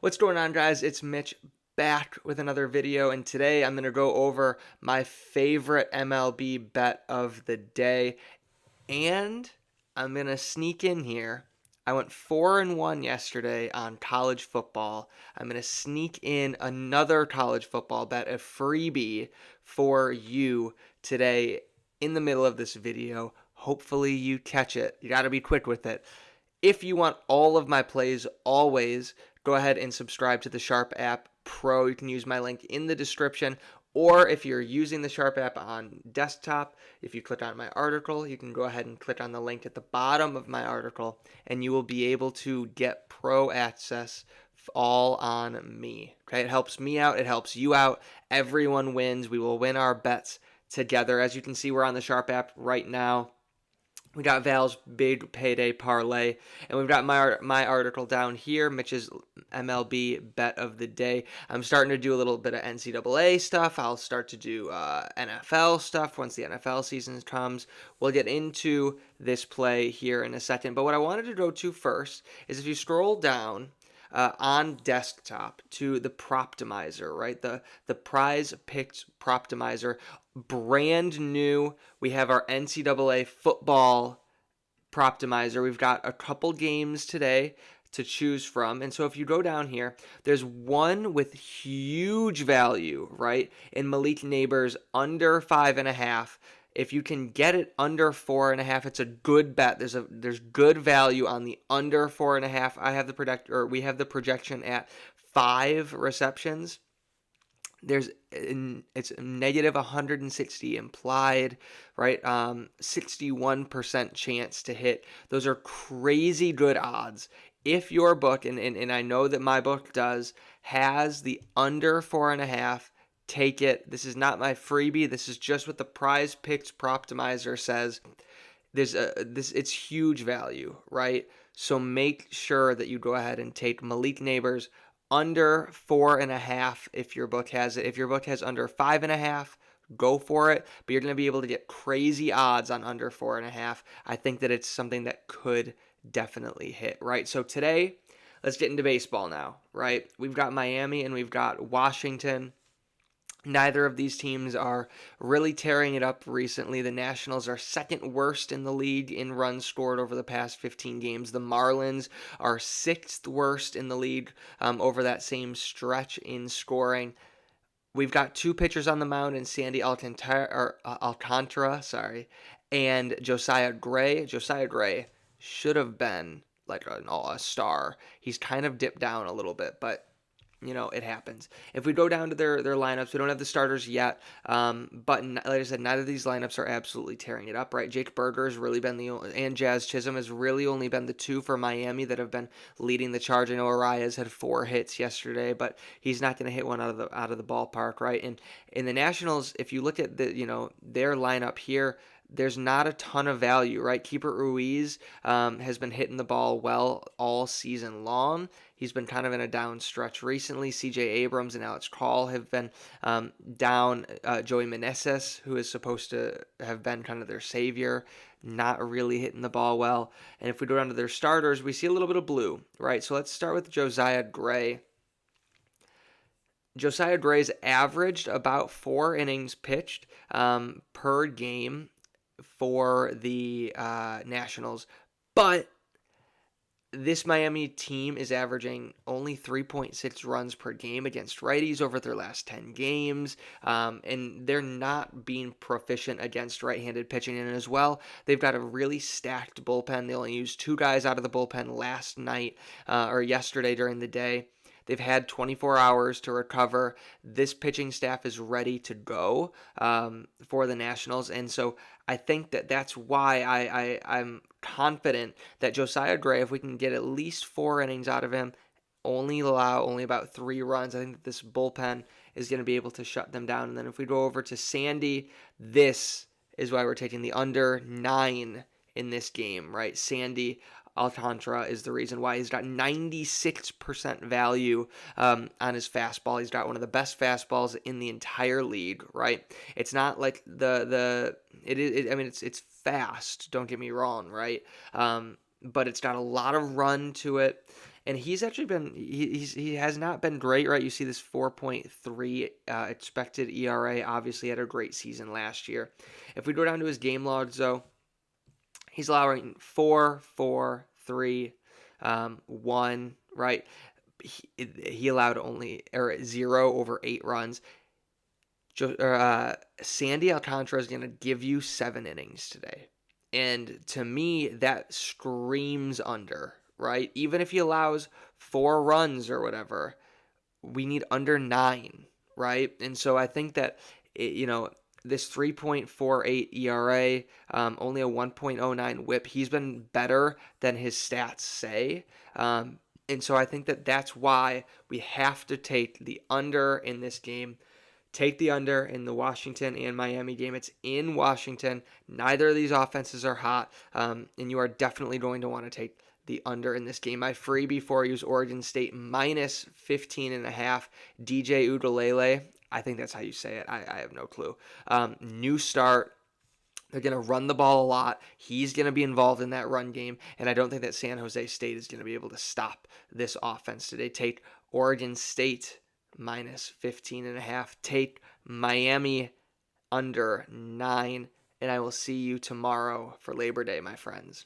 What's going on, guys? It's Mitch back with another video, and today I'm going to go over my favorite MLB bet of the day, and I'm going to sneak in here. I went 4-1 yesterday on college football. I'm going to sneak in another college football bet, a freebie for you today in the middle of this video. Hopefully you catch it. You got to be quick with it. If you want all of my plays always, go ahead and subscribe to the Sharp app Pro. You can use my link in the description. Or if you're using the Sharp app on desktop, if you click on my article, you can go ahead and click on the link at the bottom of my article, and you will be able to get Pro access all on me. Okay, it helps me out. It helps you out. Everyone wins. We will win our bets together. As you can see, we're on the Sharp app right now. We got Val's big payday parlay, and we've got my article down here, Mitch's MLB bet of the day. I'm starting to do a little bit of NCAA stuff. I'll start to do NFL stuff once the NFL season comes. We'll get into this play here in a second, but what I wanted to go to first is if you scroll down on desktop to the Proptimizer, right? The Prize Picks Proptimizer, brand new. We have our NCAA football Proptimizer. We've got a couple games today to choose from. And so if you go down here, there's one with huge value, right? In Malik Neighbors under 5.5. If you can get it under 4.5, it's a good bet. There's good value on the under 4.5. We have the projection at 5 receptions. It's negative 160 implied, right? 61% chance to hit. Those are crazy good odds. If your book, and I know that my book does, has the under 4.5, take it. This is not my freebie. This is just what the Prize Picks Proptimizer says. It's huge value, right? So make sure that you go ahead and take Malik Neighbors under 4.5 if your book has it. If your book has under 5.5, go for it. But you're going to be able to get crazy odds on under 4.5. I think that it's something that could definitely hit, right? So today, let's get into baseball now, right? We've got Miami and we've got Washington. Neither of these teams are really tearing it up recently. The Nationals are second worst in the league in runs scored over the past 15 games. The Marlins are sixth worst in the league over that same stretch in scoring. We've got two pitchers on the mound in Sandy Alcantara, and Josiah Gray. Josiah Gray should have been like a star. He's kind of dipped down a little bit, but it happens. If we go down to their lineups, we don't have the starters yet, but like I said, neither of these lineups are absolutely tearing it up, right? Jake Berger has really been and Jazz Chisholm has really only been the two for Miami that have been leading the charge. I know Arias had 4 hits yesterday, but he's not going to hit one out of the ballpark, right? And in the Nationals, if you look at their lineup here, there's not a ton of value, right? Keeper Ruiz has been hitting the ball well all season long. He's been kind of in a down stretch recently. C.J. Abrams and Alex Call have been down. Joey Meneses, who is supposed to have been kind of their savior, not really hitting the ball well. And if we go down to their starters, we see a little bit of blue, right? So let's start with Josiah Gray. Josiah Gray's averaged about 4 innings pitched per game for the Nationals, but this Miami team is averaging only 3.6 runs per game against righties over their last 10 games, and they're not being proficient against right-handed pitching. And as well, they've got a really stacked bullpen. They only used 2 guys out of the bullpen last night or yesterday during the day. They've had 24 hours to recover. This pitching staff is ready to go for the Nationals. And so I think that's why I'm confident that Josiah Gray, if we can get at least 4 innings out of him, only about 3 runs, I think that this bullpen is going to be able to shut them down. And then if we go over to Sandy, this is why we're taking the under 9 in this game, right? Sandy Alcantara is the reason why. He's got 96% value on his fastball. He's got one of the best fastballs in the entire league, right? It's not like it's fast, don't get me wrong, right? But it's got a lot of run to it. And he's actually been he has not been great, right? You see this 4.3 expected ERA. Obviously, had a great season last year. If we go down to his game logs, though, he's allowing 4, 4, 3, 1. Right, he allowed only or 0 over 8 runs. Sandy Alcantara is going to give you 7 innings today. And to me, that screams under, right? Even if he allows 4 runs or whatever, we need under 9, right? And so I think that, this 3.48 ERA, only a 1.09 whip, he's been better than his stats say. And so I think that that's why we have to take the under in this game. Take the under in the Washington and Miami game. It's in Washington. Neither of these offenses are hot, and you are definitely going to want to take the under in this game. My freebie for you is Oregon State minus 15.5. DJ Udelele. I think that's how you say it. I have no clue. New start. They're going to run the ball a lot. He's going to be involved in that run game, and I don't think that San Jose State is going to be able to stop this offense today. Take Oregon State minus 15.5. Take Miami under 9, and I will see you tomorrow for Labor Day, my friends.